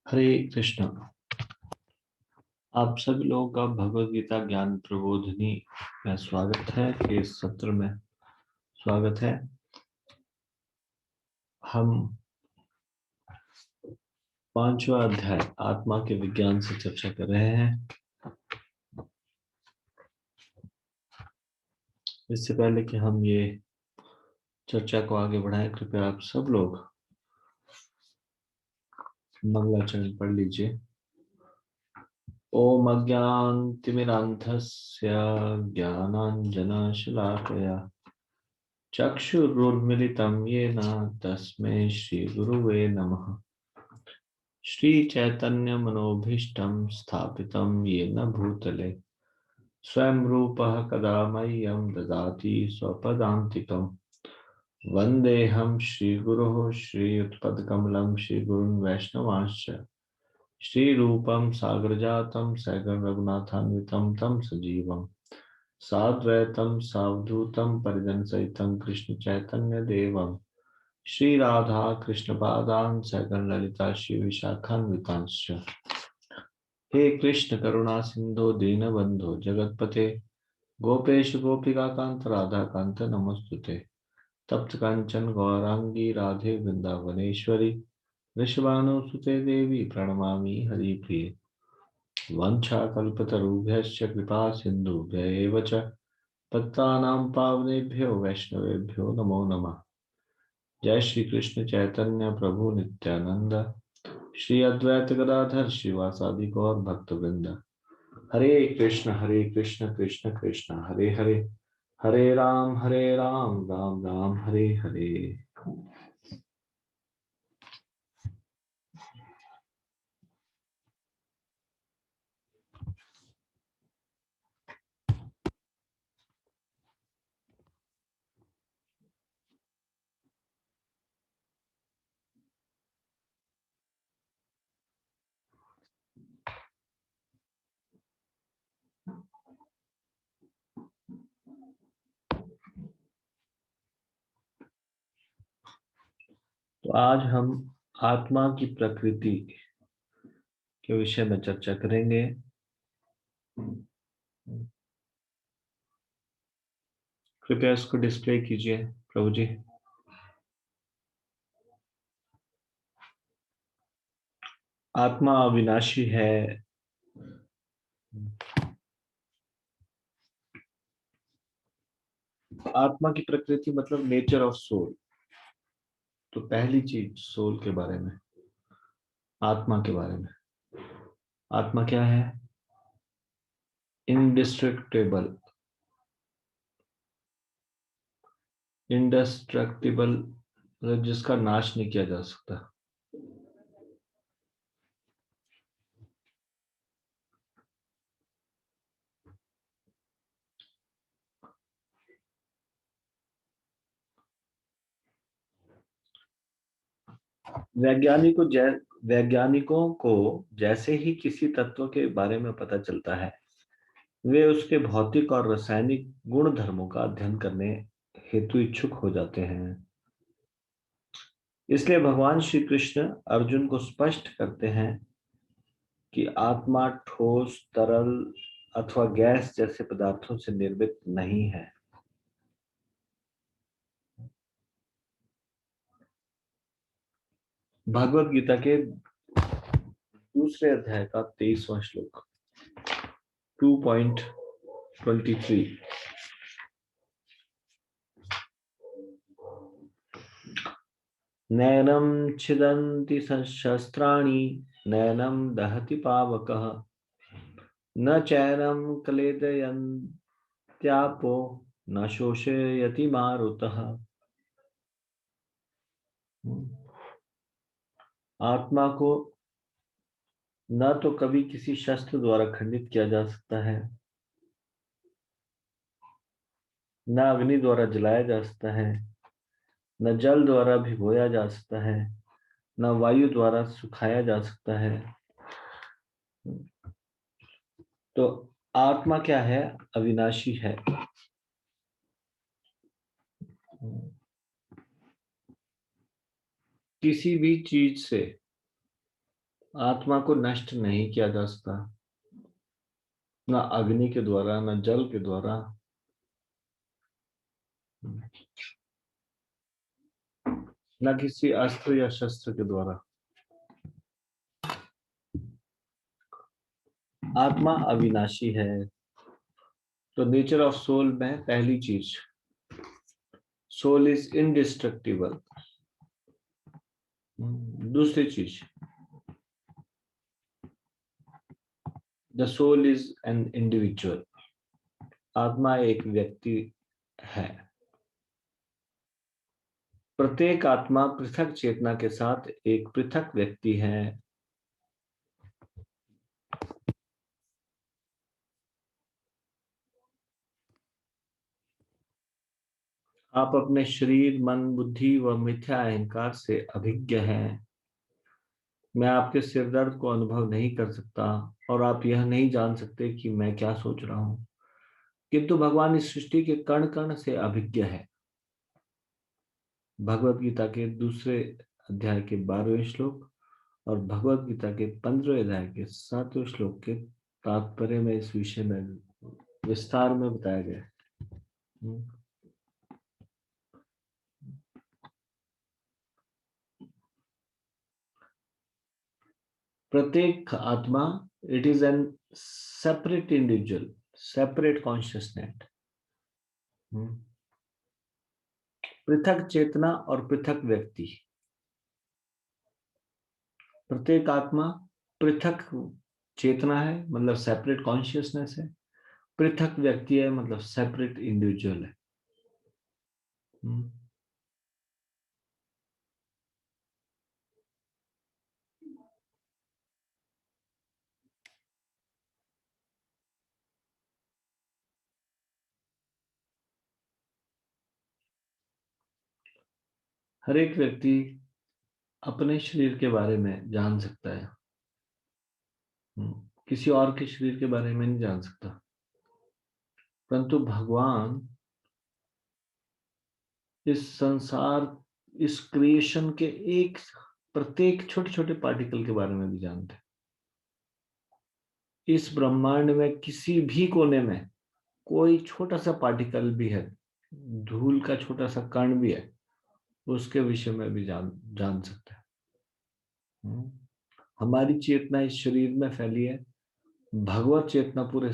हरे कृष्ण। आप सभी लोगों का भगवद गीता ज्ञान प्रबोधिनी में स्वागत है। के इस सत्र में स्वागत है। हम 5वां अध्याय आत्मा के विज्ञान से चर्चा कर रहे हैं। इससे पहले कि हम ये चर्चा को आगे बढ़ाएं, कृपया आप सब लोग मंगलाचरण पढ़ लीजिए। ओम अज्ञानतिमिरान्धस्य ज्ञानाञ्जनशलाकया चक्षुरुन्मीलितं येन तस्मै श्रीगुरुवे नमः। श्री चैतन्य मनोभीष्टं स्थापितं येन भूतले स्वयं रूपः कदा मह्यं ददाति स्वपदान्तिकम्। वन्देऽहं श्रीगुरोः श्रीयुतपदकमलं श्रीगुरुन् वैष्णवांश्च श्रीरूपं सागरजातं सहगण रघुनाथान्वितं तं सजीवं साद्वैतं सावधूतं परिजनसहितं कृष्ण चैतन्य देवं श्री राधा कृष्ण पादान् सहगण ललिता श्री विशाखान्वितांश्च। हे कृष्ण करुणा सिंधु दीनबंधु जगतपते गोपेश गोपिका कांत राधा कांत नमोस्तुते। तप्त कांचन गौरांगी राधे वृंदावनेश्वरी वृषभानुसुते देवी प्रणमामि हरिप्रिये। वंशाकल्पतरुभ्यश्च कृपा सिन्धुभ्य एव च पतितानां पावनेभ्यो वैष्णवेभ्यो नमो नमः। जय श्री कृष्ण चैतन्य प्रभु नित्यानंद श्री अद्वैत गदाधर श्रीवासादि गौर भक्तवृंद। हरे कृष्ण कृष्ण कृष्ण हरे हरे, हरे राम राम राम हरे हरे। तो आज हम आत्मा की प्रकृति के विषय में चर्चा करेंगे। कृपया इसको डिस्प्ले कीजिए प्रभु जी। आत्मा अविनाशी है। आत्मा की प्रकृति मतलब नेचर ऑफ सोल। तो पहली चीज सोल के बारे में, आत्मा के बारे में। आत्मा क्या है? इंडिस्ट्रक्टेबल, इंडेस्ट्रक्टिबल, मतलब जिसका नाश नहीं किया जा सकता। वैज्ञानिकों को जैसे ही किसी तत्व के बारे में पता चलता है, वे उसके भौतिक और रासायनिक गुण धर्मों का अध्ययन करने हेतु इच्छुक हो जाते हैं। इसलिए भगवान श्री कृष्ण अर्जुन को स्पष्ट करते हैं कि आत्मा ठोस, तरल अथवा गैस जैसे पदार्थों से निर्मित नहीं है। भगवत गीता के दूसरे अध्याय का 23वां श्लोक 2.23। नैनं छिदन्ति शस्त्राणि नैनं दहति पावकः न चैनं क्लेदयन्त्यापो न शोषयति मारुतः। आत्मा को न तो कभी किसी शस्त्र द्वारा खंडित किया जा सकता है, न अग्नि द्वारा जलाया जा सकता है, न जल द्वारा भिगोया जा सकता है, न वायु द्वारा सुखाया जा सकता है। तो आत्मा क्या है? अविनाशी है। किसी भी चीज से आत्मा को नष्ट नहीं किया जा सकता, ना अग्नि के द्वारा, ना जल के द्वारा, ना किसी अस्त्र या शस्त्र के द्वारा। आत्मा अविनाशी है। तो नेचर ऑफ सोल में पहली चीज, सोल इज इंडिस्ट्रक्टिबल। दूसरी चीज, the soul is an individual. आत्मा एक व्यक्ति है। प्रत्येक आत्मा पृथक चेतना के साथ एक पृथक व्यक्ति है। आप अपने शरीर, मन, बुद्धि व मिथ्या अहंकार से अभिज्ञ हैं। मैं आपके सिर दर्द को अनुभव नहीं कर सकता और आप यह नहीं जान सकते कि मैं क्या सोच रहा हूं, किंतु भगवान इस सृष्टि के कण कण से अभिज्ञ है। भगवत गीता के दूसरे अध्याय के 12वें श्लोक और भगवत गीता के 15वें अध्याय के 7वें श्लोक के तात्पर्य में इस विषय में विस्तार में बताया गया है। प्रत्येक आत्मा, it is an separate individual, separate consciousness, पृथक चेतना और पृथक व्यक्ति। प्रत्येक आत्मा पृथक चेतना है, मतलब सेपरेट कॉन्शियसनेस है। पृथक व्यक्ति है, मतलब सेपरेट इंडिविजुअल है। हर एक व्यक्ति अपने शरीर के बारे में जान सकता है, किसी और के शरीर के बारे में नहीं जान सकता। परंतु भगवान इस संसार, इस क्रिएशन के एक प्रत्येक छोटे छोटे पार्टिकल के बारे में भी जानते हैं। इस ब्रह्मांड में किसी भी कोने में कोई छोटा सा पार्टिकल भी है, धूल का छोटा सा कण भी है, उसके विषय में भी जान सकते हैं। हमारी चेतना इस शरीर में फैली है, भगवत चेतना पूरे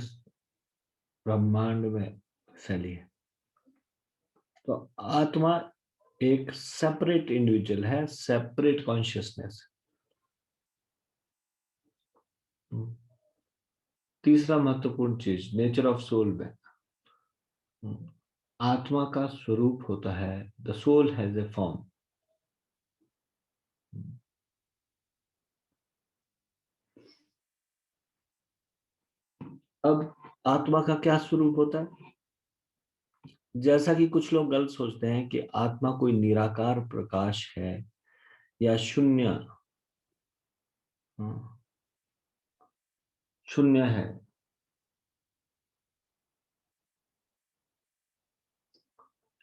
ब्रह्मांड में फैली है। तो आत्मा एक सेपरेट इंडिविजुअल है, सेपरेट कॉन्शियसनेस। तीसरा महत्वपूर्ण चीज नेचर ऑफ सोल में, आत्मा का स्वरूप होता है, the soul has a form. अब आत्मा का क्या स्वरूप होता है? जैसा कि कुछ लोग गलत सोचते हैं कि आत्मा कोई निराकार प्रकाश है या शून्य, शून्य है।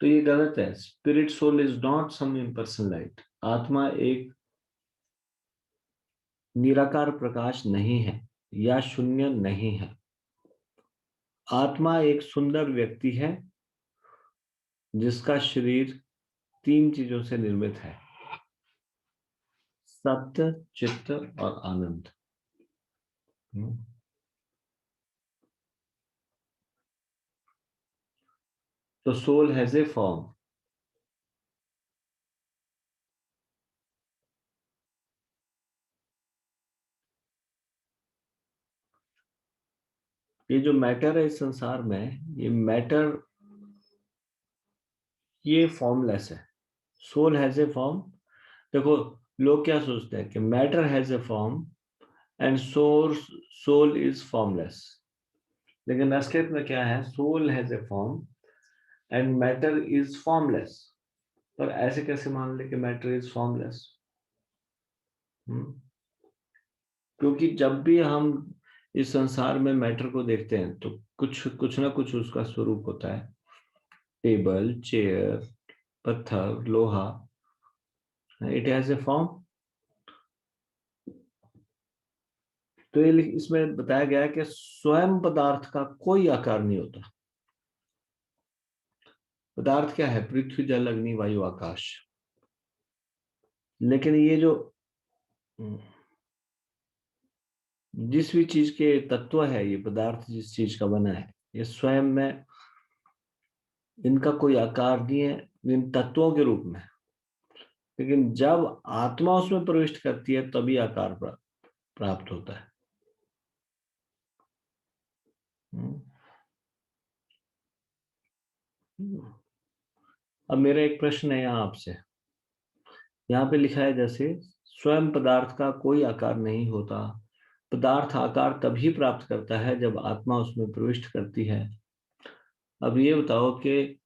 तो ये गलत है। Spirit soul is not some impersonal light. आत्मा एक निराकार प्रकाश नहीं है या शून्य नहीं है। आत्मा एक सुंदर व्यक्ति है जिसका शरीर 3 चीजों से निर्मित है, सत्य, चित्त और आनंद। तो सोल हैज ए फॉर्म। ये जो मैटर है इस संसार में, ये मैटर, ये फॉर्मलेस है। Soul has a form. देखो, लोग क्या सोचते हैं कि matter has a form and soul is formless. लेकिन असलियत में क्या है? Soul has a form and matter is formless. पर ऐसे कैसे मान ले कि मैटर इज फॉर्मलेस? क्योंकि जब भी हम इस संसार में मैटर को देखते हैं तो कुछ कुछ ना कुछ उसका स्वरूप होता है। टेबल, चेयर, पत्थर, लोहा, इट हैज ए फॉर्म। तो ये इसमें बताया गया है कि स्वयं पदार्थ का कोई आकार नहीं होता। पदार्थ क्या है? पृथ्वी, जल, अग्नि, वायु, आकाश। लेकिन ये जो जिस भी चीज के तत्व है, ये पदार्थ जिस चीज का बना है, ये स्वयं में इनका कोई आकार नहीं है इन तत्वों के रूप में। लेकिन जब आत्मा उसमें प्रविष्ट करती है तभी आकार प्राप्त होता है। अब मेरा एक प्रश्न है यहाँ आपसे। यहाँ पे लिखा है जैसे स्वयं पदार्थ का कोई आकार नहीं होता, पदार्थ आकार तभी प्राप्त करता है जब आत्मा उसमें प्रविष्ट करती है। अब ये बताओ कि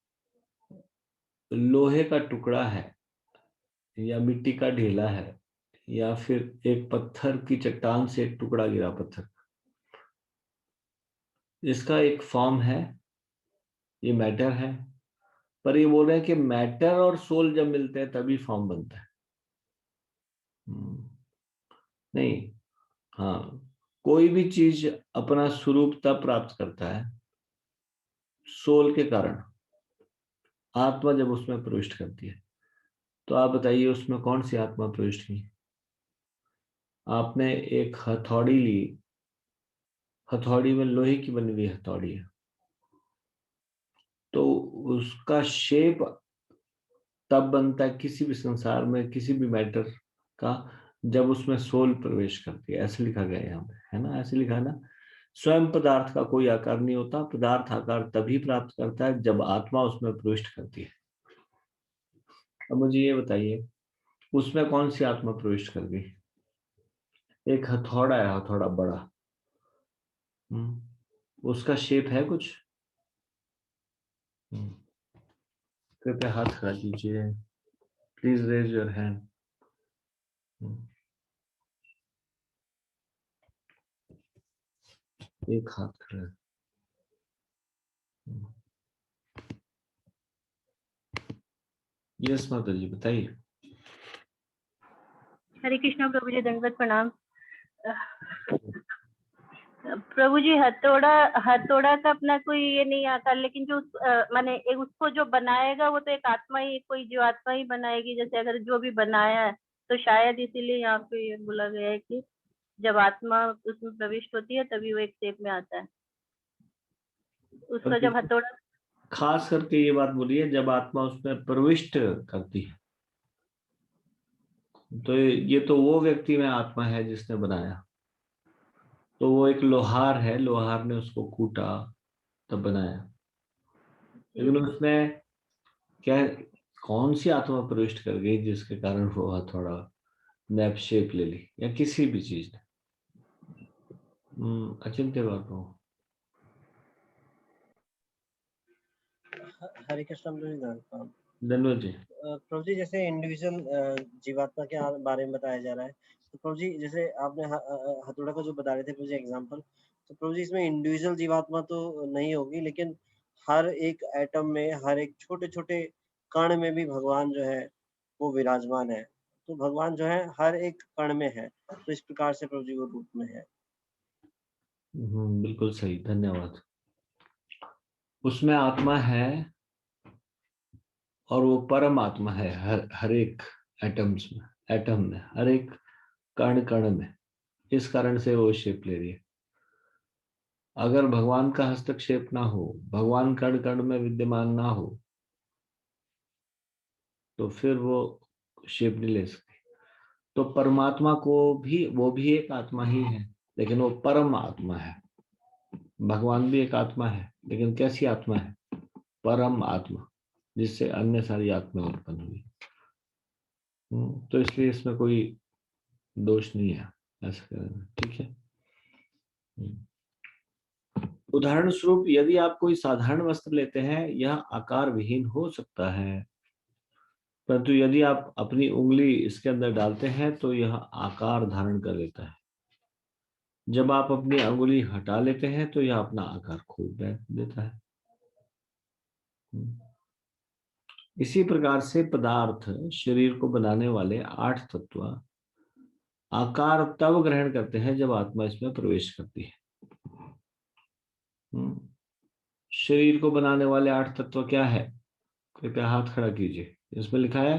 लोहे का टुकड़ा है या मिट्टी का ढेला है या फिर एक पत्थर की चट्टान से एक टुकड़ा गिरा पत्थर, इसका एक फॉर्म है, ये मैटर है। पर ये बोल रहे हैं कि मैटर और सोल जब मिलते हैं तभी फॉर्म बनता है। नहीं, हाँ, कोई भी चीज अपना स्वरूप तब प्राप्त करता है सोल के कारण, आत्मा जब उसमें प्रविष्ट करती है। तो आप बताइए उसमें कौन सी आत्मा प्रविष्ट की? आपने एक हथौड़ी ली, हथौड़ी में लोहे की बनी हुई हथौड़ी है, तो उसका शेप तब बनता है किसी भी संसार में किसी भी मैटर का जब उसमें सोल प्रवेश करती है। ऐसे लिखा गया है यहाँ पे, है ना? ऐसे लिखा है ना, स्वयं पदार्थ का कोई आकार नहीं होता, पदार्थ आकार तभी प्राप्त करता है जब आत्मा उसमें प्रविष्ट करती है। अब मुझे ये बताइए उसमें कौन सी आत्मा प्रविष्ट कर गई? एक हथौड़ा है, हथौड़ा बड़ा, उसका शेप है कुछ? कृपया हाथ खड़ा कीजिए, प्लीज रेज योर हैंड। एक हाथ खड़ा है। यस माता जी बताइए। हरे कृष्णा प्रभु जी, दंडवत प्रणाम। प्रभु जी, हथौड़ा का अपना कोई ये नहीं आता, लेकिन जो माने उसको जो बनाएगा वो तो एक आत्मा ही, कोई जो आत्मा ही बनाएगी। जैसे अगर जो भी बनाया है तो शायद इसीलिए यहाँ पे ये बोला गया है कि जब आत्मा उसमें प्रविष्ट होती है तभी वो एक शेप में आता है। उसका जब हथौड़ा, खास करके ये बात बोलिए जब आत्मा उसमें प्रविष्ट करती है, तो ये तो वो व्यक्ति में आत्मा है जिसने बनाया, तो वो एक लोहार है, लोहार ने उसको कूटा तब बनाया। लेकिन उसमें क्या, कौन सी आत्मा प्रविष्ट कर गई जिसके कारण वो थोड़ा नैप शेप ले ली, या किसी भी चीज ने? अचिंत्य बात हो। हरे कृष्ण धन्यवाद जी। प्रभु जी, जैसे इंडिविजुअल जीवात्मा के बारे में बताया जा रहा है, तो प्रभु जी जैसे आपने हथौड़ा का जो बता रहे थे प्रभु जी एग्जांपल, तो प्रभु जी इसमें इंडिविजुअल जीवात्मा तो नहीं होगी, लेकिन हर एक एटम में, हर एक छोटे छोटे कण में भी भगवान जो है वो विराजमान है। तो भगवान जो है हर एक कण में है, तो इस प्रकार से प्रभु जी वो रूप में है। बिल्कुल सही, धन्यवाद। उसमें आत्मा है और वो परम आत्मा है हर एक एटम्स में, एटम में, हर एक कण कण में। इस कारण से वो शेप ले रही है। अगर भगवान का हस्तक्षेप ना हो, भगवान कण कण में विद्यमान ना हो, तो फिर वो शेप नहीं ले सकती। तो परमात्मा को भी, वो भी एक आत्मा ही है, लेकिन वो परम आत्मा है। भगवान भी एक आत्मा है, लेकिन कैसी आत्मा है? परम आत्मा, जिससे अन्य सारी आत्मा उत्पन्न हुई। तो इसलिए इसमें कोई दोष नहीं है ऐसा करना, ठीक है। उदाहरण स्वरूप यदि आप कोई साधारण वस्त्र लेते हैं, यह आकार विहीन हो सकता है, परंतु यदि आप अपनी उंगली इसके अंदर डालते हैं तो यह आकार धारण कर लेता है। जब आप अपनी उंगली हटा लेते हैं तो यह अपना आकार खो देता है। इसी प्रकार से पदार्थ, शरीर को बनाने वाले 8 तत्व आकार तब ग्रहण करते हैं जब आत्मा इसमें प्रवेश करती है। शरीर को बनाने वाले 8 तत्व क्या है? कृपया हाथ खड़ा कीजिए। इसमें लिखा है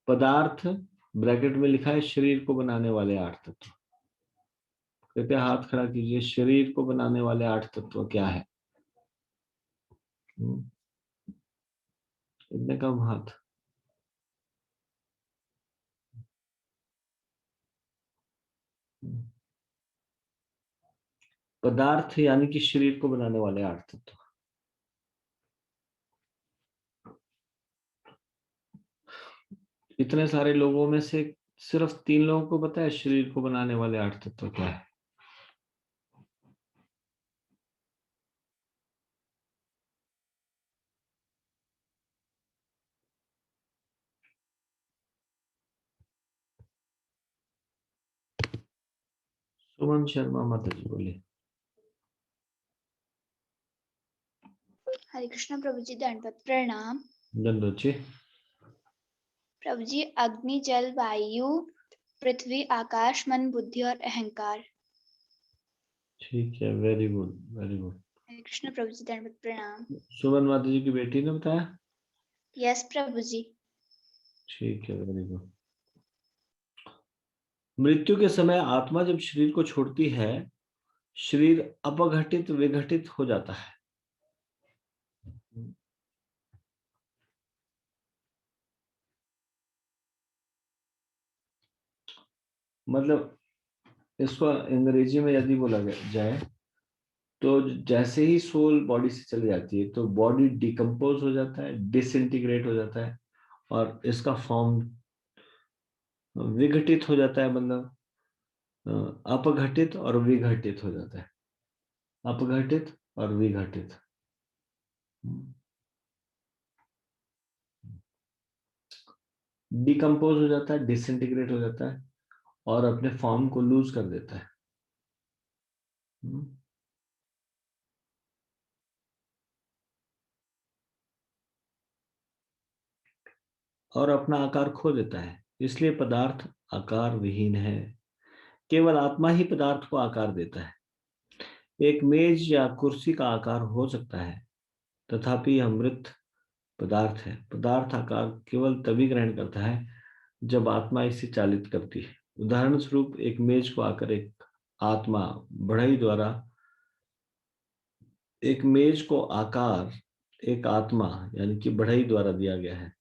पदार्थ, ब्रैकेट में लिखा है शरीर को बनाने वाले 8 तत्व। कृपया हाथ खड़ा कीजिए। शरीर को बनाने वाले 8 तत्व क्या है? इतने कम हाथ। पदार्थ यानी कि शरीर को बनाने वाले 8 तत्व। इतने सारे लोगों में से सिर्फ 3 लोगों को पता है शरीर को बनाने वाले 8 तत्व क्या है? सुमन शर्मा माता जी बोलिए। हरे कृष्ण प्रभु जी, दंडवत प्रणाम। दंडवत जी। प्रभु जी, अग्नि जल वायु पृथ्वी आकाश मन बुद्धि और अहंकार। ठीक है, वेरी गुड वेरी गुड। हरे कृष्ण प्रभु जी, दंडवत प्रणाम। सुमन माता जी की बेटी ने बताया? यस प्रभु जी। ठीक है, वेरी गुड। मृत्यु के समय आत्मा जब शरीर को छोड़ती है, शरीर अपघटित विघटित हो जाता है। मतलब इसको अंग्रेजी में यदि बोला जाए तो जैसे ही सोल बॉडी से चली जाती है तो बॉडी डिकम्पोज हो जाता है, डिसइंटीग्रेट हो जाता है और इसका फॉर्म विघटित हो जाता है। मतलब अपघटित और विघटित हो जाता है। अपघटित और विघटित। डिकम्पोज हो जाता है, डिसइंटीग्रेट हो जाता है और अपने फॉर्म को लूज कर देता है। और अपना आकार खो देता है। इसलिए पदार्थ आकार विहीन है। केवल आत्मा ही पदार्थ को आकार देता है। एक मेज या कुर्सी का आकार हो सकता है, तथापि यह मृत पदार्थ है। पदार्थ आकार केवल तभी ग्रहण करता है जब आत्मा इसे चालित करती है। उदाहरण स्वरूप एक मेज को आकर एक आत्मा बढ़ई द्वारा एक मेज को आकार एक आत्मा यानी कि बढ़ई द्वारा दिया गया है।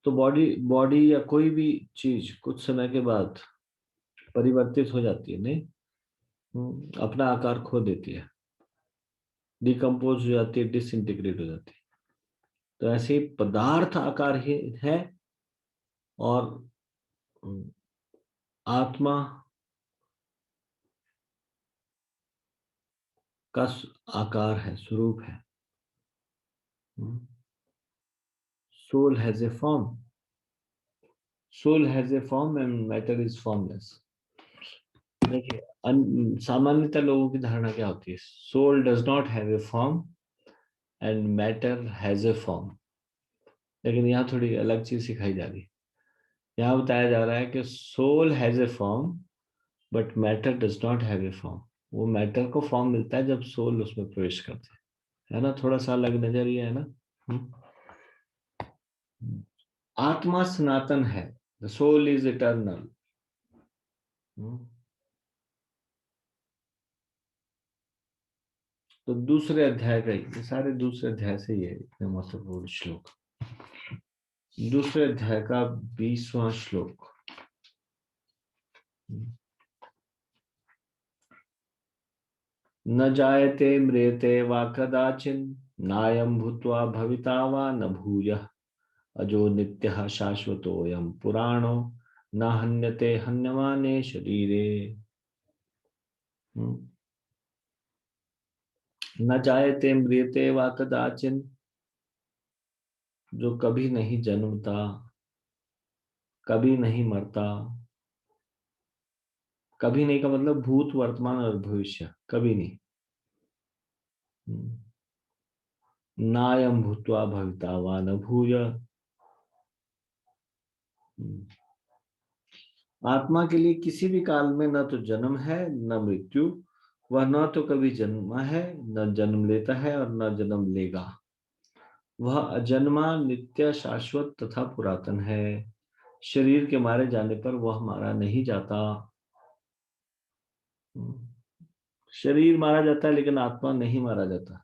तो बॉडी बॉडी या कोई भी चीज कुछ समय के बाद परिवर्तित हो जाती है, नहीं? अपना आकार खो देती है, डिकम्पोज हो जाती है, डिसइंटीग्रेट हो जाती है। तो ऐसे ही पदार्थ आकार ही है और आत्मा का आकार है, स्वरूप है। Soul has a form, soul has a form and matter is formless. देखिए सामान्यतः लोगों की धारणा क्या होती है? Soul does not have a form and matter has a form. लेकिन यहाँ थोड़ी अलग चीज सिखाई जा रही है। यहाँ बताया जा रहा है कि soul has a form but matter does not have a form. वो मैटर को फॉर्म मिलता है जब सोल उसमें प्रवेश करते है ना। थोड़ा सा अलग नजरिया है ना। आत्मा सनातन है। The soul is eternal. तो दूसरे अध्याय का ये सारे दूसरे अध्याय से ये इतने महत्वपूर्ण श्लोक। दूसरे अध्याय का 20वां श्लोक। न जायते म्रियते वा कदाचिन नायं भूत्वा भविता वा न भूयः अजो नित्यः शाश्वतोऽयं पुराणो न हन्यते हन्यमाने शरीरे। न जायते म्रियते वा कदाचिन, जो कभी नहीं जन्मता, कभी नहीं मरता। कभी नहीं का मतलब भूत, वर्तमान और भविष्य, कभी नहीं। नायं भूत्वा भविता वा न भूय। आत्मा के लिए किसी भी काल में न तो जन्म है न मृत्यु, वह न तो कभी जन्मा है न जन्म लेता है और न जन्म लेगा। वह अजन्मा, नित्य, शाश्वत तथा पुरातन है। शरीर के मारे जाने पर वह मारा नहीं जाता। शरीर मारा जाता है लेकिन आत्मा नहीं मारा जाता।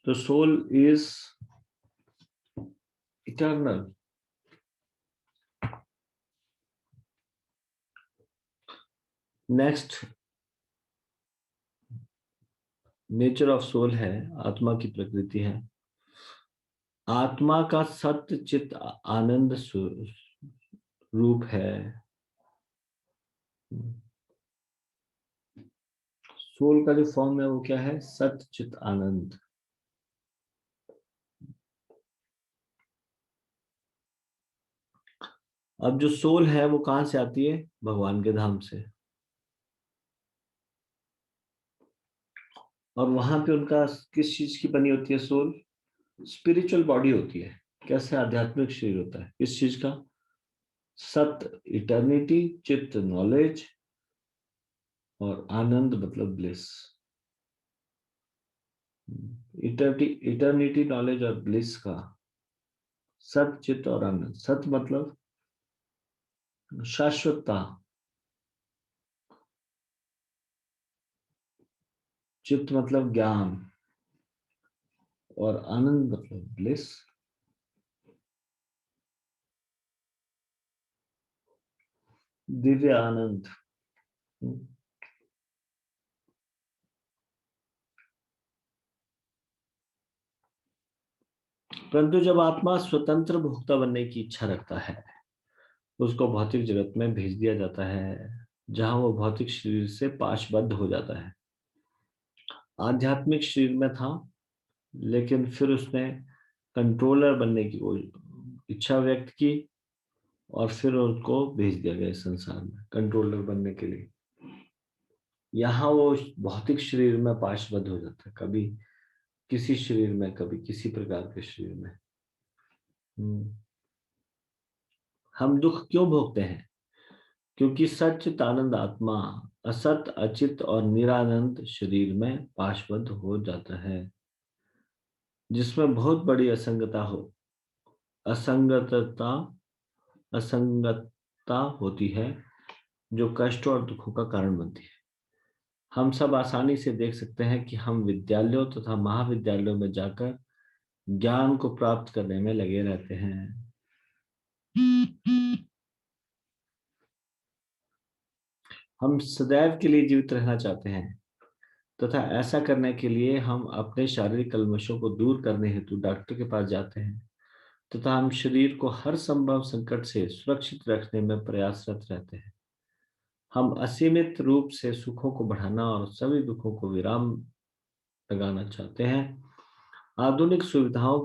तो soul is eternal. Next nature of soul है, आत्मा की प्रकृति है। आत्मा का सत्य चित आनंद रूप है। सोल का जो फॉर्म है वो क्या है? सत्य चित आनंद। अब जो सोल है वो कहां से आती है? भगवान के धाम से। और वहां पे उनका किस चीज की बनी होती है सोल? स्पिरिचुअल बॉडी होती है। कैसे? आध्यात्मिक शरीर होता है। किस चीज का? सत्य इटर्निटी, चित्त नॉलेज, और आनंद मतलब ब्लिस। इटर्निटी, नॉलेज और ब्लिस का सत्य, चित्त और आनंद। सत्य मतलब शाश्वतता, चित्त मतलब ज्ञान, और आनंद मतलब ब्लिस। दिव्य आनंद। परंतु जब आत्मा स्वतंत्र भोक्ता बनने की इच्छा रखता है, उसको भौतिक जगत में भेज दिया जाता है, जहां वो भौतिक शरीर से पाशबद्ध हो जाता है। आध्यात्मिक शरीर में था, लेकिन फिर उसने कंट्रोलर बनने की इच्छा व्यक्त की, और फिर उसको भेज दिया गया इस संसार में कंट्रोलर बनने के लिए। यहाँ वो भौतिक शरीर में पाशबद्ध हो जाता है, कभी किसी शरीर में, कभी किसी प्रकार के शरीर में। हम दुख क्यों भोगते हैं? क्योंकि सच्चित आनंद आत्मा असत, अचित और निरानंद शरीर में पाशबद्ध हो जाता है, जिसमें बहुत बड़ी असंगतता असंगतता होती है, जो कष्ट और दुखों का कारण बनती है। हम सब आसानी से देख सकते हैं कि हम विद्यालयों तथा महाविद्यालयों में जाकर ज्ञान को प्राप्त करने में लगे रहते हैं। हम सदैव के लिए जीवित रहना चाहते हैं, तथा ऐसा करने के लिए हम अपने शारीरिक कल्मशों को दूर करने हेतु डॉक्टर के पास जाते हैं, तथा हम शरीर को हर संभव संकट से सुरक्षित रखने में प्रयासरत रहते हैं। हम असीमित रूप से सुखों को बढ़ाना और सभी दुखों को विराम लगाना चाहते हैं। आधुनिक सुविधाओं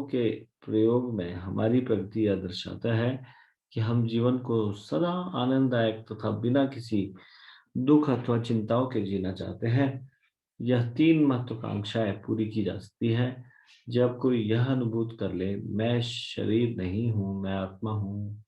के प्रयोग में हमारी प्रगति यह दर्शाता है कि हम जीवन को सदा आनंददायक तथा बिना किसी दुख अथवा चिंताओं के जीना चाहते हैं। यह 3 महत्वाकांक्षाएं पूरी की जा सकती है जब कोई यह अनुभूत कर ले, मैं शरीर नहीं हूं, मैं आत्मा हूं।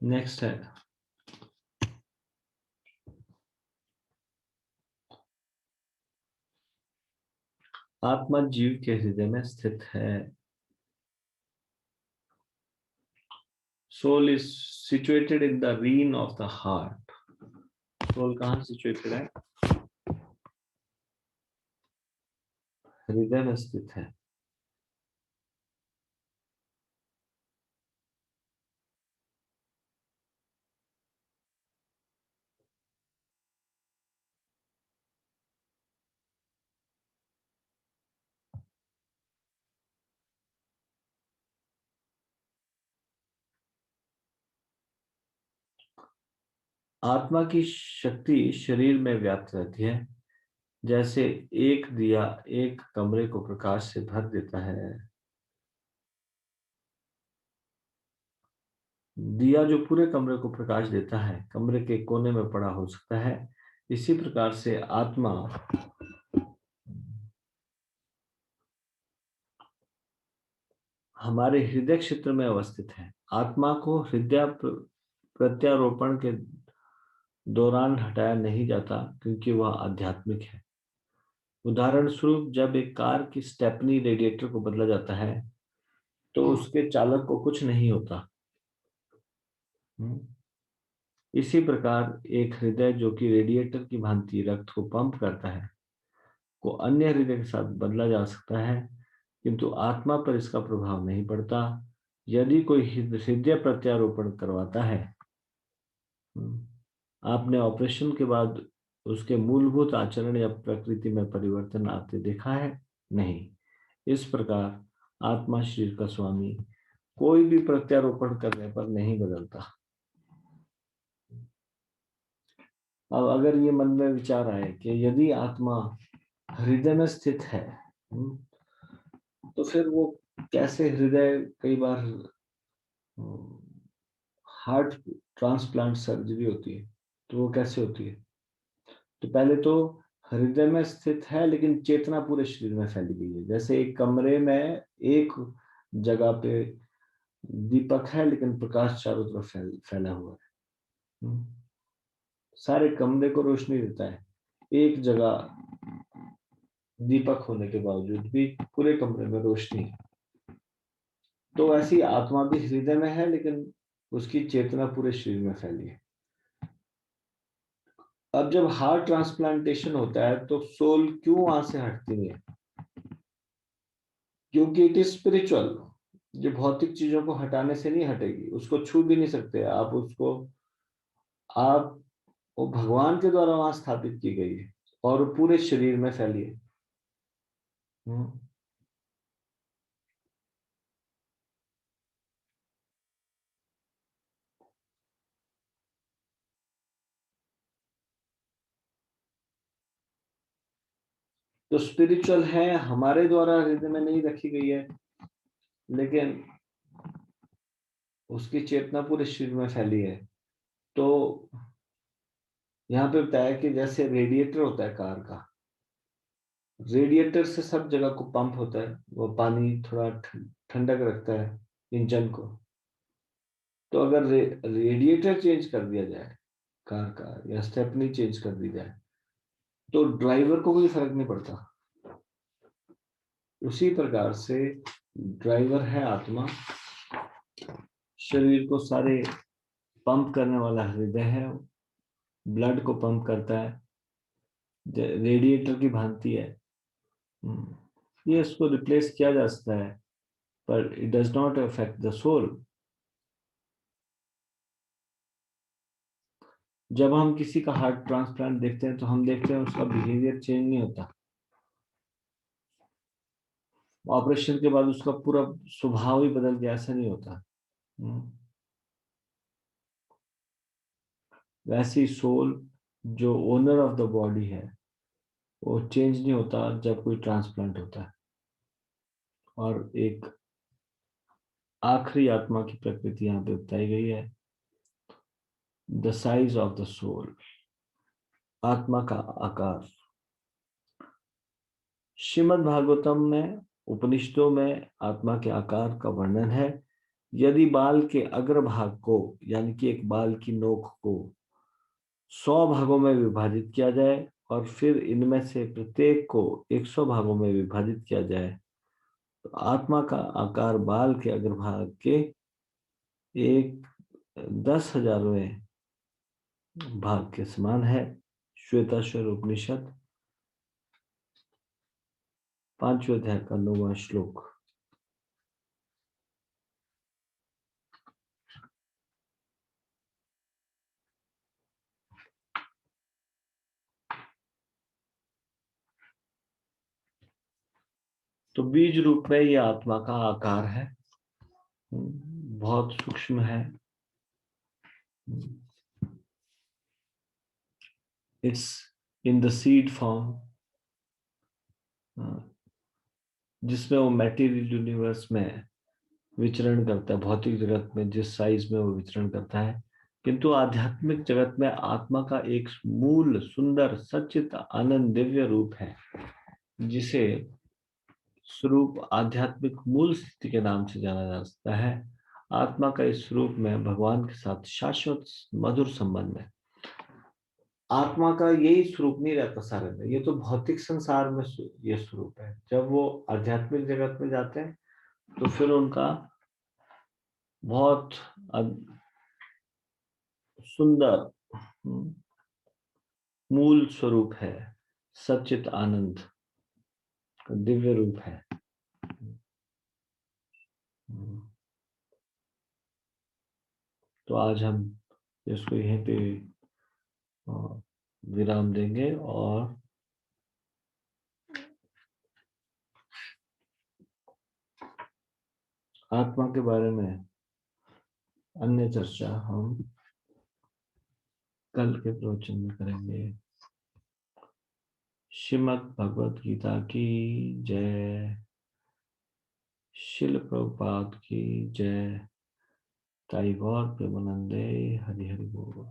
नेक्स्ट है, आत्मा जीव के हृदय में स्थित है। Soul is situated in the reign of the heart. Soul कहाँ सिचुएटेड है? हृदय में स्थित है। आत्मा की शक्ति शरीर में व्याप्त रहती है। जैसे एक दिया एक कमरे को प्रकाश से भर देता है। दिया जो पूरे कमरे को प्रकाश देता है, कमरे के कोने में पड़ा हो सकता है। इसी प्रकार से आत्मा हमारे हृदय क्षेत्र में अवस्थित है। आत्मा को हृदय प्रत्यारोपण के दौरान हटाया नहीं जाता, क्योंकि वह आध्यात्मिक है। उदाहरण स्वरूप, जब एक कार की स्टेपनी रेडिएटर को बदला जाता है तो उसके चालक को कुछ नहीं होता। इसी प्रकार एक हृदय जो कि रेडिएटर की भांति रक्त को पंप करता है, को अन्य हृदय के साथ बदला जा सकता है, किंतु आत्मा पर इसका प्रभाव नहीं पड़ता। यदि कोई हृदय प्रत्यारोपण करवाता है, आपने ऑपरेशन के बाद उसके मूलभूत आचरण या प्रकृति में परिवर्तन आते देखा है? नहीं। इस प्रकार आत्मा शरीर का स्वामी कोई भी प्रत्यारोपण करने पर नहीं बदलता। अब अगर ये मन में विचार आए कि यदि आत्मा हृदय में स्थित है, तो फिर वो कैसे हृदय, कई बार हार्ट ट्रांसप्लांट सर्जरी होती है, तो वो कैसे होती है? तो पहले तो हृदय में स्थित है, लेकिन चेतना पूरे शरीर में फैली गई है। जैसे एक कमरे में एक जगह पे दीपक है, लेकिन प्रकाश चारों तरफ फैला हुआ है। सारे कमरे को रोशनी देता है, एक जगह दीपक होने के बावजूद भी पूरे कमरे में रोशनी है। तो ऐसी आत्मा भी हृदय में है, लेकिन उसकी चेतना पूरे शरीर में फैली है। अब जब हार्ट ट्रांसप्लांटेशन होता है तो सोल क्यों वहां से हटती नहीं है? क्योंकि इट इज स्पिरिचुअल। जो भौतिक चीजों को हटाने से नहीं हटेगी, उसको छू भी नहीं सकते आप उसको। आप वो भगवान के द्वारा वहां स्थापित की गई है और पूरे शरीर में फैली है। तो स्पिरिचुअल है, हमारे द्वारा हृदय में नहीं रखी गई है, लेकिन उसकी चेतना पूरे शरीर में फैली है। तो यहाँ पे बताया कि जैसे रेडिएटर होता है कार का, रेडिएटर से सब जगह को पंप होता है, वो पानी थोड़ा ठंडक रखता है इंजन को। तो अगर रेडिएटर चेंज कर दिया जाए कार का, या स्टेपनी चेंज कर दी जाए, तो ड्राइवर को कोई फर्क नहीं पड़ता। उसी प्रकार से ड्राइवर है आत्मा, शरीर को सारे पंप करने वाला हृदय है, ब्लड को पंप करता है, रेडिएटर की भांति है। ये इसको रिप्लेस किया जा सकता है, पर it does not affect the soul. जब हम किसी का हार्ट ट्रांसप्लांट देखते हैं तो हम देखते हैं उसका बिहेवियर चेंज नहीं होता। ऑपरेशन के बाद उसका पूरा स्वभाव ही बदल गया, ऐसा नहीं होता। वैसी सोल जो ओनर ऑफ द बॉडी है, वो चेंज नहीं होता जब कोई ट्रांसप्लांट होता है। और एक आखिरी आत्मा की प्रकृति यहाँ पे बताई गई है, the size of the soul, आत्मा का आकार। श्रीमद् भागवतम में, उपनिषदों में आत्मा के आकार का वर्णन है। यदि बाल के अग्रभाग को, यानी कि एक बाल की नोक को 100 भागों में विभाजित किया जाए और फिर इनमें से प्रत्येक को 100 भागों में विभाजित किया जाए, तो आत्मा का आकार बाल के अग्रभाग के 1/10,000वें भाग के समान है। श्वेताश्वर उपनिषद 5वें अध्याय का 9वां श्लोक। तो बीज रूप में ये आत्मा का आकार है, बहुत सूक्ष्म है। It's in the seed form, जिसमें वो मटेरियल यूनिवर्स में विचरण करता है, भौतिक जगत में जिस साइज में वो विचरण करता है, किंतु आध्यात्मिक जगत में आत्मा का एक मूल सुंदर सच्चित आनंद दिव्य रूप है, जिसे स्वरूप आध्यात्मिक मूल स्थिति के नाम से जाना जा सकता है। आत्मा का इस स्वरूप में भगवान के साथ शाश्वत मधुर संबंध है। आत्मा का यही स्वरूप नहीं रहता सारे में, ये तो भौतिक संसार में ये स्वरूप है। जब वो आध्यात्मिक जगत में जाते हैं तो फिर उनका बहुत सुंदर मूल स्वरूप है, सच्चित आनंद दिव्य रूप है। तो आज हम इसको यहीं पे विराम देंगे और आत्मा के बारे में अन्य चर्चा हम कल के प्रवचन में करेंगे। श्रीमद् भगवत गीता की जय, शिल प्रभुपाद की जय, ताई गौर प्रेमानंदे, हरि हरि बोल।